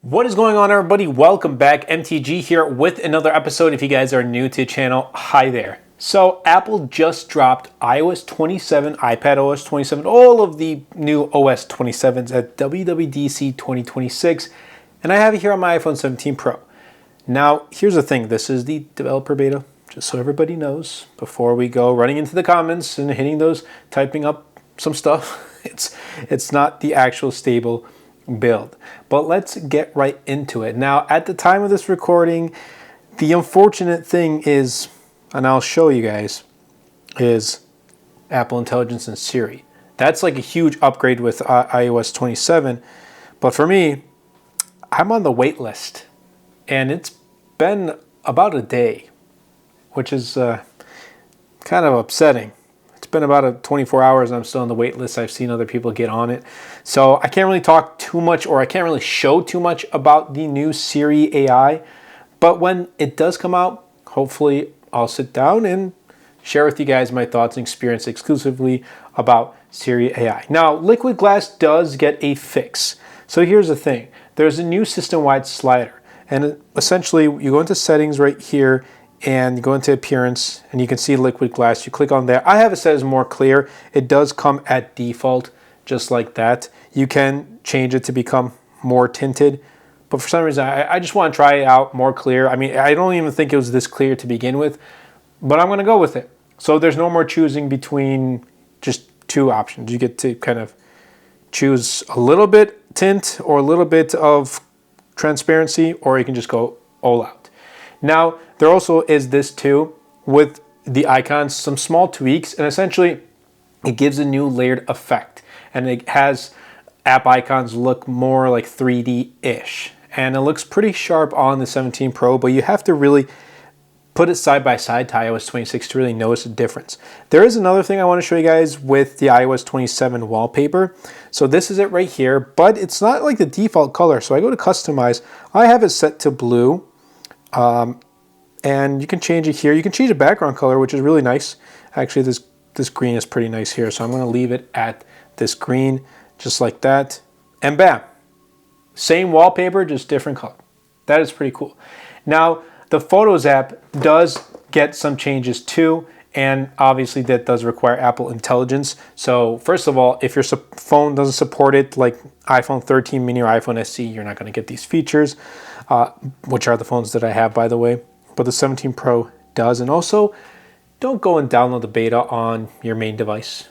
What is going on, everybody? Welcome back. MTG here with another episode. If you guys are new to the channel, hi there. So Apple just dropped iOS 27, iPadOS 27, all of the new OS 27s at WWDC 2026. And I have it here on my iPhone 17 Pro. Now, here's the thing. This is the developer beta, just so everybody knows, before we go running into the comments and hitting those, typing up some stuff. It's not the actual stable build. But let's get right into it. Now, at the time of this recording, the unfortunate thing is, and I'll show you guys, is Apple Intelligence and Siri. That's like a huge upgrade with iOS 27. But for me, I'm on the wait list. And it's been about a day, which is kind of upsetting. It's been about 24 hours and I'm still on the wait list. I've seen other people get on it. So I can't really talk too much, or I can't really show too much about the new Siri AI. But when it does come out, hopefully I'll sit down and share with you guys my thoughts and experience exclusively about Siri AI. Now, Liquid Glass does get a fix. So here's the thing. There's a new system-wide slider. And essentially, you go into settings right here, and you go into appearance, and you can see Liquid Glass. You click on there. I have it set as more clear. It does come at default, just like that. You can change it to become more tinted. But for some reason, I just want to try it out more clear. I mean, I don't even think it was this clear to begin with, but I'm going to go with it. So there's no more choosing between just two options. You get to kind of choose a little bit tint or a little bit of transparency, or you can just go all out. Now, there also is this too with the icons, some small tweaks, and essentially it gives a new layered effect. And it has app icons look more like 3D-ish. And it looks pretty sharp on the 17 Pro, but you have to really put it side by side to iOS 26 to really notice the difference. There is another thing I want to show you guys with the iOS 27 wallpaper. So this is it right here, but it's not like the default color. So I go to customize. I have it set to blue, and you can change it here. You can change the background color, which is really nice. Actually, this green is pretty nice here, so I'm going to leave it at this green, just like that, and bam. Same wallpaper, just different color. That is pretty cool. Now, the Photos app does get some changes too, and obviously that does require Apple Intelligence. So first of all, if your phone doesn't support it, like iPhone 13 mini or iPhone SE, you're not going to get these features, which are the phones that I have, by the way. But the 17 Pro does. And also, don't go and download the beta on your main device.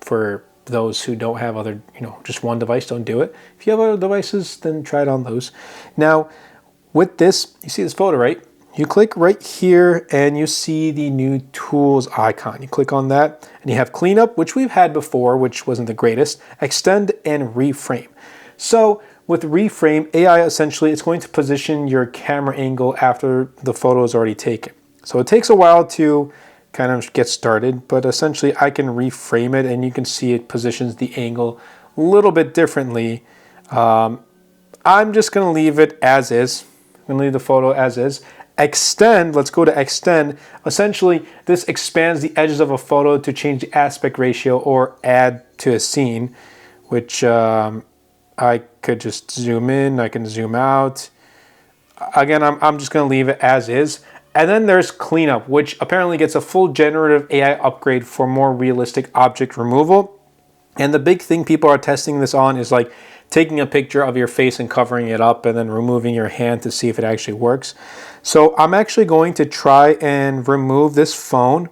For those who don't have other, just one device, don't do it. If you have other devices, then try it on those. Now, with this, you see this photo, right? You click right here and you see the new tools icon. You click on that and you have cleanup, which we've had before, which wasn't the greatest, extend and reframe. So with reframe, AI essentially, it's going to position your camera angle after the photo is already taken. So it takes a while to kind of get started, but essentially I can reframe it and you can see it positions the angle a little bit differently. I'm just going to leave it as is. I'm going to leave the photo as is. Extend, let's go to extend. Essentially, this expands the edges of a photo to change the aspect ratio or add to a scene, which I could just zoom in, I can zoom out. Again, I'm just going to leave it as is. And then there's cleanup, which apparently gets a full generative AI upgrade for more realistic object removal. And the big thing people are testing this on is like taking a picture of your face and covering it up and then removing your hand to see if it actually works. So I'm actually going to try and remove this phone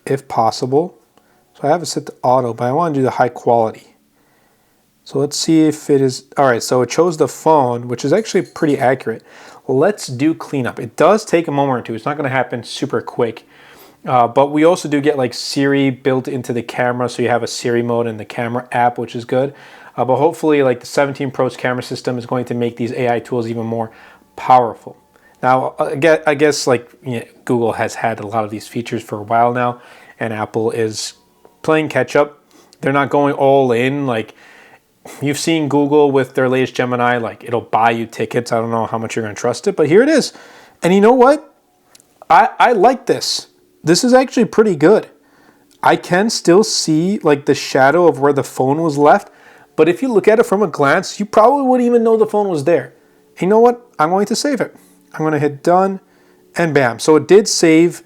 if possible. So I have it set to auto, but I want to do the high quality. So let's see if it is, all right, so it chose the phone, which is actually pretty accurate. Let's do cleanup. It does take a moment or two. It's not going to happen super quick. But we also do get like Siri built into the camera, so you have a Siri mode in the camera app, which is good. But hopefully like the 17 Pro's camera system is going to make these AI tools even more powerful. Now, I guess like Google has had a lot of these features for a while now, and Apple is playing catch up. They're not going all in. Like you've seen Google with their latest Gemini, like it'll buy you tickets. I don't know how much you're going to trust it, but here it is. And you know what? I like this. This is actually pretty good. I can still see like the shadow of where the phone was left, But if you look at it from a glance, you probably wouldn't even know the phone was there. And you know what? I'm going to save it. I'm going to hit done and bam. So it did save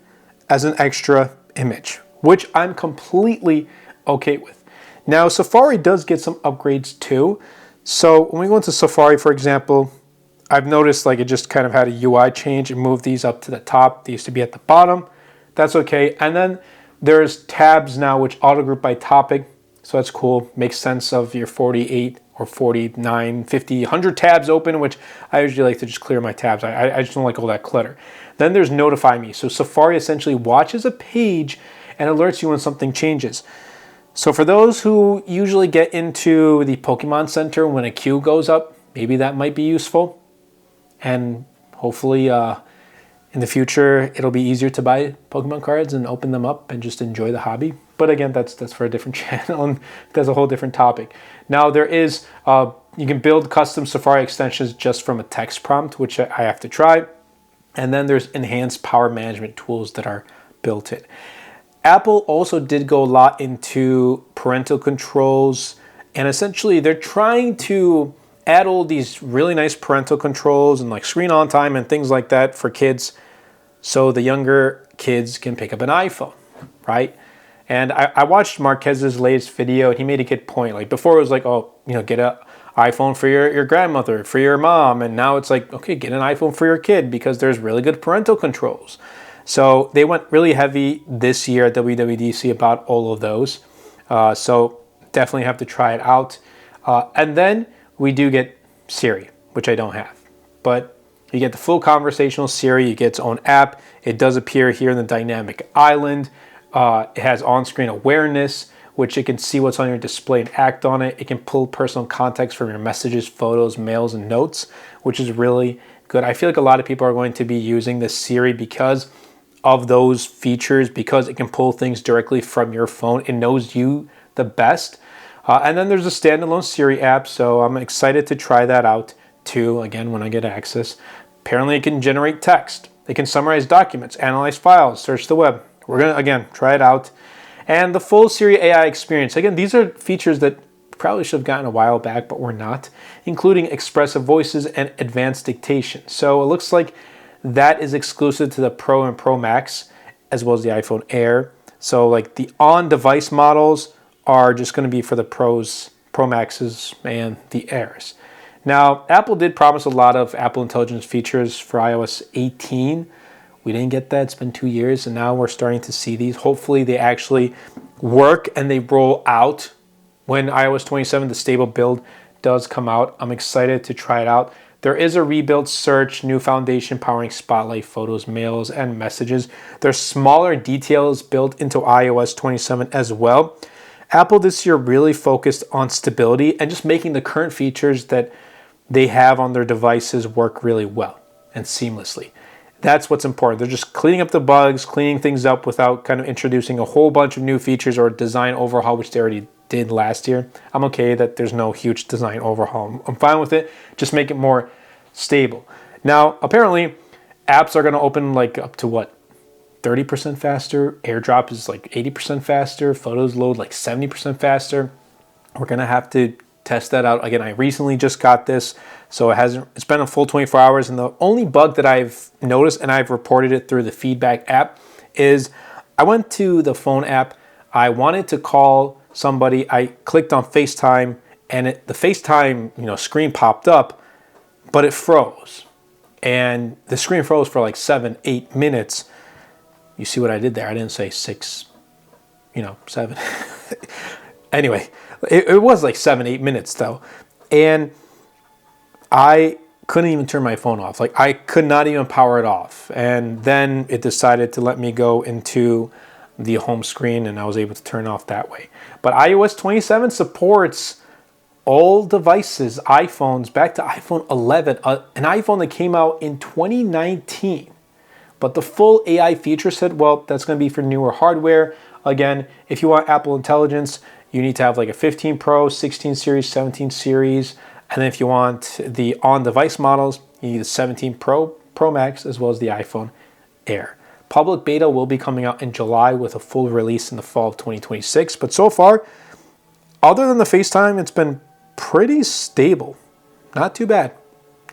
as an extra image, which I'm completely okay with. Now, Safari does get some upgrades too. So when we go into Safari, for example, I've noticed like it just kind of had a UI change and moved these up to the top. They used to be at the bottom. That's okay. And then there's tabs now which auto group by topic. So that's cool. Makes sense of your 48 or 49, 50, 100 tabs open, which I usually like to just clear my tabs. I just don't like all that clutter. Then there's Notify Me. So Safari essentially watches a page and alerts you when something changes. So for those who usually get into the Pokemon Center when a queue goes up, maybe that might be useful. And hopefully in the future, it'll be easier to buy Pokemon cards and open them up and just enjoy the hobby. But again, that's for a different channel and that's a whole different topic. Now there is, you can build custom Safari extensions just from a text prompt, which I have to try. And then there's enhanced power management tools that are built in. Apple also did go a lot into parental controls, and essentially they're trying to add all these really nice parental controls and like screen on time and things like that for kids so the younger kids can pick up an iPhone, right? And I watched Marquez's latest video and he made a good point. Like before it was like, oh, you know, get an iPhone for your grandmother, for your mom. And now it's like, okay, get an iPhone for your kid because there's really good parental controls. So they went really heavy this year at WWDC about all of those. So definitely have to try it out. And then we do get Siri, which I don't have. But you get the full conversational Siri. You get its own app. It does appear here in the dynamic island. It has on-screen awareness, which it can see what's on your display and act on it. It can pull personal context from your messages, photos, mails, and notes, which is really good. I feel like a lot of people are going to be using this Siri because of those features, because it can pull things directly from your phone. It knows you the best. And then there's a standalone Siri app, so I'm excited to try that out too, again, when I get access. Apparently it can generate text. It can summarize documents, analyze files, search the web. We're gonna, again, try it out. And the full Siri AI experience. Again, these are features that probably should have gotten a while back, but we're not, including expressive voices and advanced dictation. So it looks like that is exclusive to the Pro and Pro Max, as well as the iPhone Air. So like the on-device models are just going to be for the Pros, Pro Maxes, and the Airs. Now, Apple did promise a lot of Apple Intelligence features for iOS 18. We didn't get that. It's been 2 years, and now we're starting to see these. Hopefully, they actually work and they roll out when iOS 27, the stable build, does come out. I'm excited to try it out. There is a rebuilt search, new foundation powering Spotlight, photos, mails, and messages. There's smaller details built into iOS 27 as well. Apple this year really focused on stability and just making the current features that they have on their devices work really well and seamlessly. That's what's important. They're just cleaning up the bugs, cleaning things up without kind of introducing a whole bunch of new features or a design overhaul, which they already did last year. I'm okay that there's no huge design overhaul. I'm fine with it. Just make it more stable. Now, apparently, apps are going to open like up to what? 30% faster. AirDrop is like 80% faster. Photos load like 70% faster. We're going to have to test that out. Again, I recently just got this, so it's been a full 24 hours. And the only bug that I've noticed, and I've reported it through the feedback app, is I went to the phone app. I wanted to call somebody. I clicked on FaceTime, and the FaceTime screen popped up, but it froze. And the screen froze for like 7-8 minutes. You see what I did there? I didn't say 6, 7. Anyway, it was like 7-8 minutes though. And I couldn't even turn my phone off. Like I could not even power it off. And then it decided to let me go into the home screen and I was able to turn off that way. But iOS 27 supports all devices, iPhones, back to iPhone 11, an iPhone that came out in 2019. But the full AI feature set, well, that's going to be for newer hardware. Again, if you want Apple Intelligence, you need to have like a 15 Pro, 16 series, 17 series. And then if you want the on-device models, you need the 17 Pro, Pro Max, as well as the iPhone Air. Public beta will be coming out in July with a full release in the fall of 2026. But so far, other than the FaceTime, it's been pretty stable. Not too bad.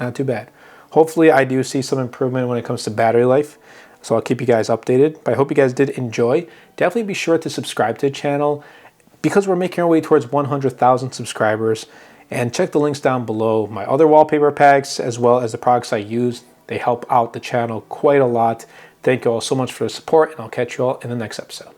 Not too bad. Hopefully I do see some improvement when it comes to battery life. So I'll keep you guys updated. But I hope you guys did enjoy. Definitely be sure to subscribe to the channel because we're making our way towards 100,000 subscribers. And check the links down below. My other wallpaper packs as well as the products I use. They help out the channel quite a lot. Thank you all so much for the support, and I'll catch you all in the next episode.